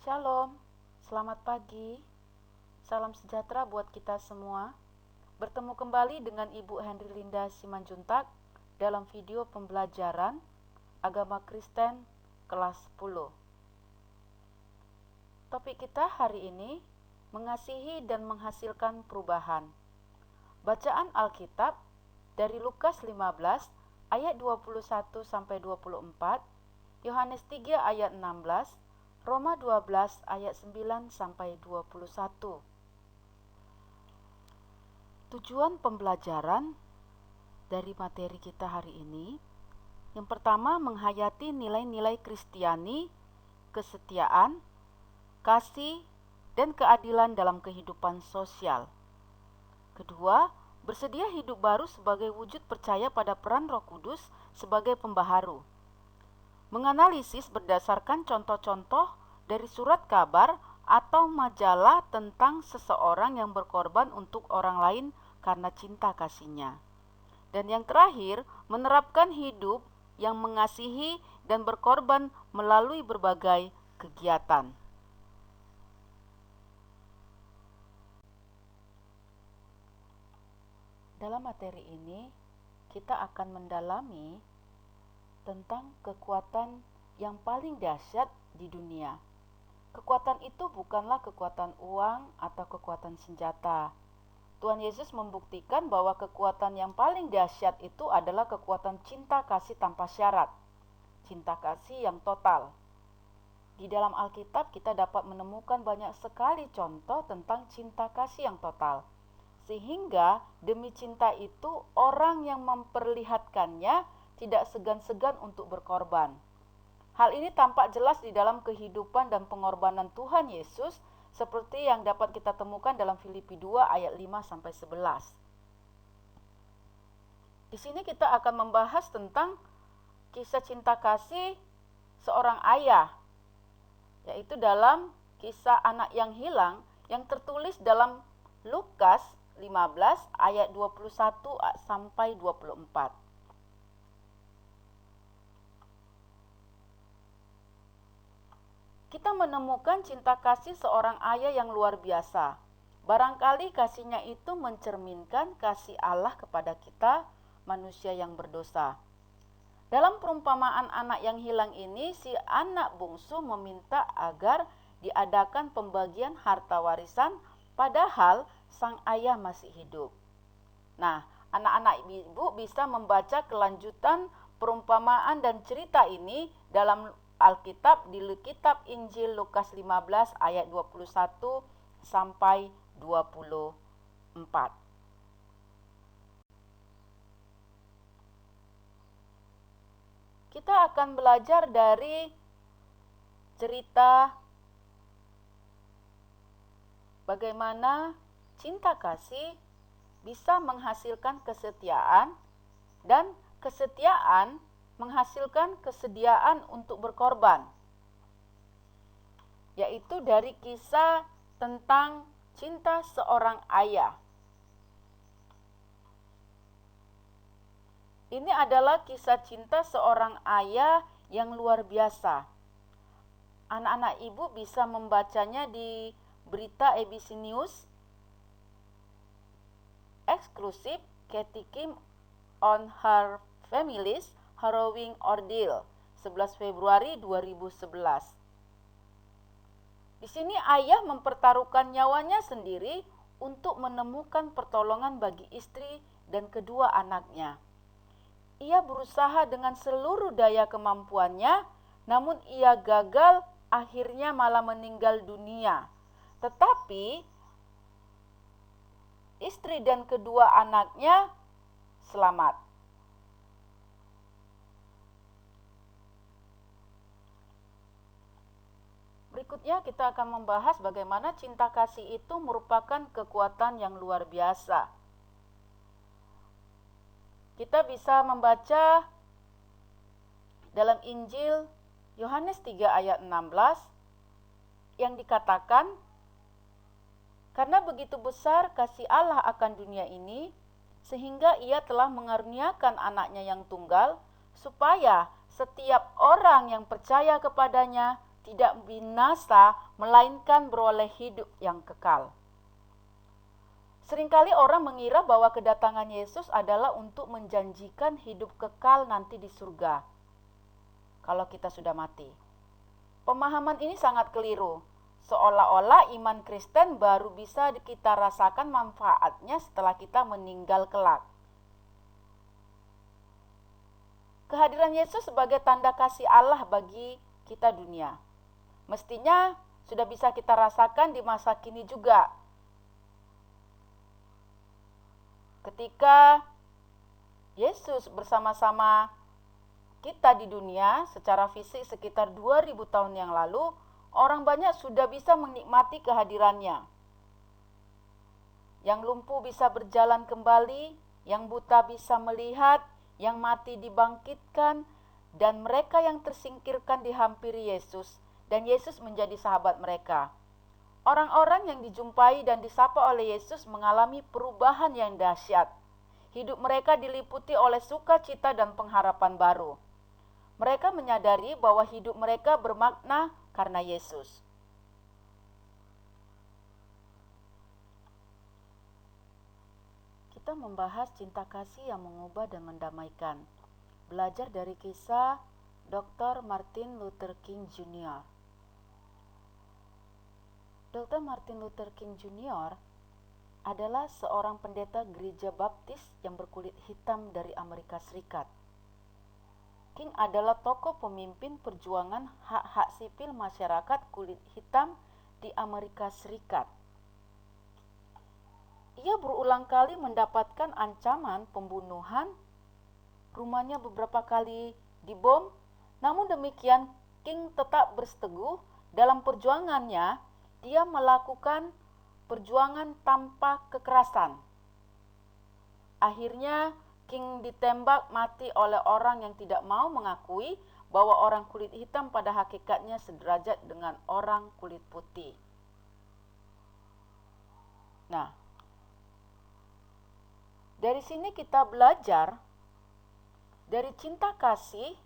Shalom, selamat pagi, salam sejahtera buat kita semua. Bertemu kembali dengan Ibu Henry Linda Simanjuntak dalam video pembelajaran Agama Kristen kelas 10. Topik kita hari ini, mengasihi dan menghasilkan perubahan. Bacaan Alkitab dari Lukas 15 ayat 21 sampai 24, Yohanes 3 ayat 16, Roma 12 ayat 9 sampai 21. Tujuan pembelajaran dari materi kita hari ini, yang pertama menghayati nilai-nilai Kristiani, kesetiaan, kasih, dan keadilan dalam kehidupan sosial. Kedua, bersedia hidup baru sebagai wujud percaya pada peran Roh Kudus sebagai pembaharu. Menganalisis berdasarkan contoh-contoh dari surat kabar atau majalah tentang seseorang yang berkorban untuk orang lain karena cinta kasihnya. Dan yang terakhir, menerapkan hidup yang mengasihi dan berkorban melalui berbagai kegiatan. Dalam materi ini, kita akan mendalami tentang kekuatan yang paling dahsyat di dunia. Kekuatan itu bukanlah kekuatan uang atau kekuatan senjata. Tuhan Yesus membuktikan bahwa kekuatan yang paling dahsyat itu adalah kekuatan cinta kasih tanpa syarat, cinta kasih yang total. Di dalam Alkitab kita dapat menemukan banyak sekali contoh tentang cinta kasih yang total. Sehingga demi cinta itu orang yang memperlihatkannya tidak segan-segan untuk berkorban. Hal ini tampak jelas di dalam kehidupan dan pengorbanan Tuhan Yesus seperti yang dapat kita temukan dalam Filipi 2 ayat 5 sampai 11. Di sini kita akan membahas tentang kisah cinta kasih seorang ayah, yaitu dalam kisah anak yang hilang yang tertulis dalam Lukas 15 ayat 21 sampai 24. Kita menemukan cinta kasih seorang ayah yang luar biasa. Barangkali kasihnya itu mencerminkan kasih Allah kepada kita, manusia yang berdosa. Dalam perumpamaan anak yang hilang ini, si anak bungsu meminta agar diadakan pembagian harta warisan padahal sang ayah masih hidup. Nah, anak-anak ibu bisa membaca kelanjutan perumpamaan dan cerita ini dalam Alkitab di kitab Injil Lukas 15 ayat 21 sampai 24. Kita akan belajar dari cerita bagaimana cinta kasih bisa menghasilkan kesetiaan dan kesetiaan menghasilkan kesediaan untuk berkorban, yaitu dari kisah tentang cinta seorang ayah. Ini adalah kisah cinta seorang ayah yang luar biasa. Anak-anak ibu bisa membacanya di berita ABC News eksklusif Kathy Kim on her family's harrowing ordeal 11 Februari 2011. Di sini ayah mempertaruhkan nyawanya sendiri untuk menemukan pertolongan bagi istri dan kedua anaknya. Ia berusaha dengan seluruh daya kemampuannya, namun ia gagal, akhirnya malah meninggal dunia. Tetapi istri dan kedua anaknya selamat. Berikutnya kita akan membahas bagaimana cinta kasih itu merupakan kekuatan yang luar biasa. Kita bisa membaca dalam Injil Yohanes 3 ayat 16 yang dikatakan, karena begitu besar kasih Allah akan dunia ini, sehingga ia telah mengaruniakan anaknya yang tunggal, supaya setiap orang yang percaya kepadanya tidak binasa, melainkan beroleh hidup yang kekal. Seringkali orang mengira bahwa kedatangan Yesus adalah untuk menjanjikan hidup kekal nanti di surga, kalau kita sudah mati. Pemahaman ini sangat keliru, seolah-olah iman Kristen baru bisa kita rasakan manfaatnya setelah kita meninggal kelak. Kehadiran Yesus sebagai tanda kasih Allah bagi kita dunia, mestinya sudah bisa kita rasakan di masa kini juga. Ketika Yesus bersama-sama kita di dunia secara fisik sekitar 2000 tahun yang lalu, orang banyak sudah bisa menikmati kehadirannya. Yang lumpuh bisa berjalan kembali, yang buta bisa melihat, yang mati dibangkitkan, dan mereka yang tersingkirkan dihampiri Yesus, dan Yesus menjadi sahabat mereka. Orang-orang yang dijumpai dan disapa oleh Yesus mengalami perubahan yang dahsyat. Hidup mereka diliputi oleh sukacita dan pengharapan baru. Mereka menyadari bahwa hidup mereka bermakna karena Yesus. Kita membahas cinta kasih yang mengubah dan mendamaikan. Belajar dari kisah Dr. Martin Luther King Jr. Dr. Martin Luther King Jr. adalah seorang pendeta gereja baptis yang berkulit hitam dari Amerika Serikat. King adalah tokoh pemimpin perjuangan hak-hak sipil masyarakat kulit hitam di Amerika Serikat. Ia berulang kali mendapatkan ancaman pembunuhan, rumahnya beberapa kali dibom, namun demikian King tetap berteguh dalam perjuangannya. Dia melakukan perjuangan tanpa kekerasan. Akhirnya King ditembak mati oleh orang yang tidak mau mengakui bahwa orang kulit hitam pada hakikatnya sederajat dengan orang kulit putih. Nah, dari sini kita belajar dari cinta kasih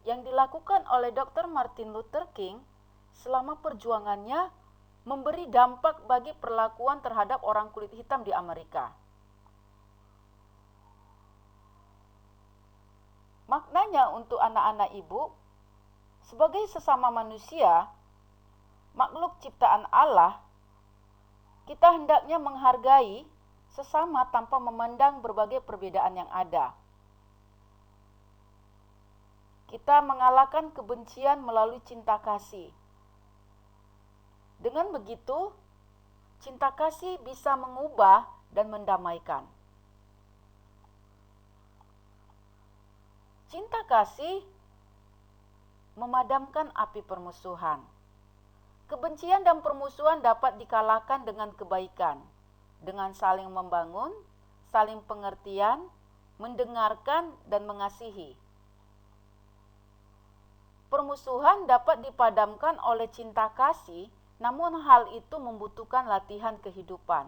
yang dilakukan oleh Dr. Martin Luther King selama perjuangannya memberi dampak bagi perlakuan terhadap orang kulit hitam di Amerika. Maknanya untuk anak-anak ibu, sebagai sesama manusia, makhluk ciptaan Allah, kita hendaknya menghargai sesama tanpa memandang berbagai perbedaan yang ada. Kita mengalahkan kebencian melalui cinta kasih. Dengan begitu, cinta kasih bisa mengubah dan mendamaikan. Cinta kasih memadamkan api permusuhan. Kebencian dan permusuhan dapat dikalahkan dengan kebaikan, dengan saling membangun, saling pengertian, mendengarkan, dan mengasihi. Permusuhan dapat dipadamkan oleh cinta kasih, namun hal itu membutuhkan latihan kehidupan.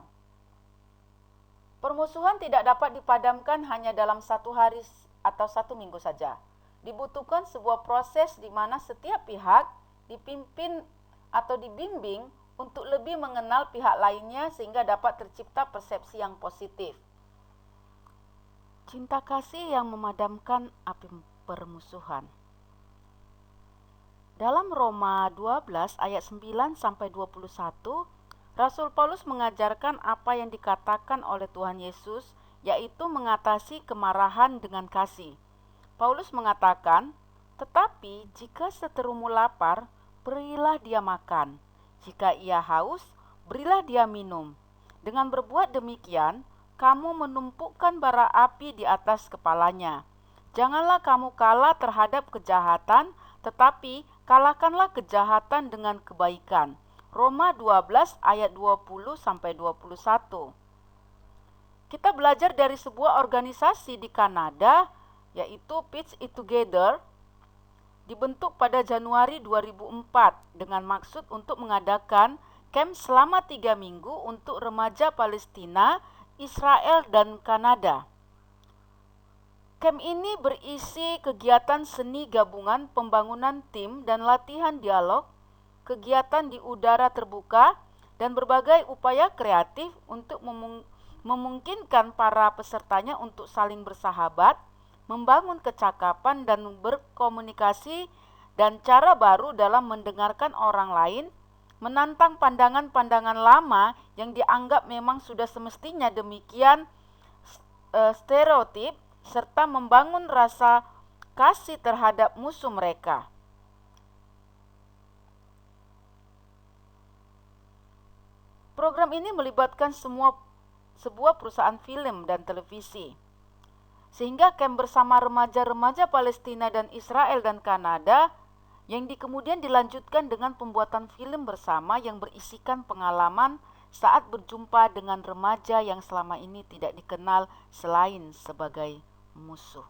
Permusuhan tidak dapat dipadamkan hanya dalam 1 hari atau 1 minggu saja. Dibutuhkan sebuah proses di mana setiap pihak dipimpin atau dibimbing untuk lebih mengenal pihak lainnya sehingga dapat tercipta persepsi yang positif. Cinta kasih yang memadamkan api permusuhan. Dalam Roma 12 ayat 9 sampai 21, Rasul Paulus mengajarkan apa yang dikatakan oleh Tuhan Yesus, yaitu mengatasi kemarahan dengan kasih. Paulus mengatakan, "Tetapi jika seterumu lapar, berilah dia makan. Jika ia haus, berilah dia minum. Dengan berbuat demikian, kamu menumpukan bara api di atas kepalanya. Janganlah kamu kalah terhadap kejahatan, tetapi kalahkanlah kejahatan dengan kebaikan." Roma 12 ayat 20 sampai 21. Kita belajar dari sebuah organisasi di Kanada, yaitu Pitch It Together, dibentuk pada Januari 2004 dengan maksud untuk mengadakan camp selama 3 minggu untuk remaja Palestina, Israel, dan Kanada. Camp ini berisi kegiatan seni gabungan, pembangunan tim, dan latihan dialog, kegiatan di udara terbuka, dan berbagai upaya kreatif untuk memungkinkan para pesertanya untuk saling bersahabat, membangun kecakapan dan berkomunikasi, dan cara baru dalam mendengarkan orang lain, menantang pandangan-pandangan lama yang dianggap memang sudah semestinya demikian stereotip, serta membangun rasa kasih terhadap musuh mereka. Program ini melibatkan sebuah perusahaan film dan televisi, sehingga camp bersama remaja-remaja Palestina dan Israel dan Kanada yang kemudian dilanjutkan dengan pembuatan film bersama yang berisikan pengalaman saat berjumpa dengan remaja yang selama ini tidak dikenal selain sebagai musuh.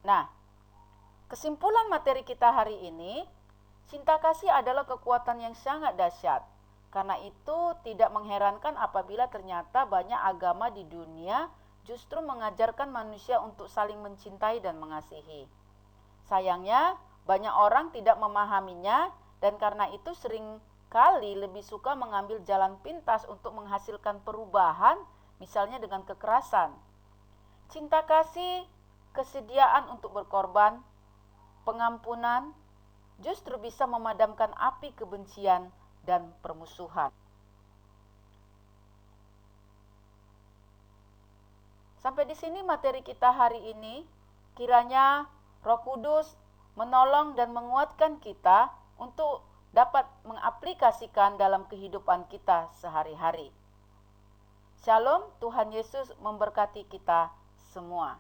Nah, kesimpulan materi kita hari ini, cinta kasih adalah kekuatan yang sangat dahsyat. Karena itu tidak mengherankan apabila ternyata banyak agama di dunia justru mengajarkan manusia untuk saling mencintai dan mengasihi. Sayangnya, banyak orang tidak memahaminya dan karena itu sering kali lebih suka mengambil jalan pintas untuk menghasilkan perubahan, misalnya dengan kekerasan. Cinta kasih, kesediaan untuk berkorban, pengampunan, justru bisa memadamkan api kebencian dan permusuhan. Sampai di sini materi kita hari ini. Kiranya Roh Kudus menolong dan menguatkan kita untuk dapat mengaplikasikan dalam kehidupan kita sehari-hari. Shalom, Tuhan Yesus memberkati kita semua.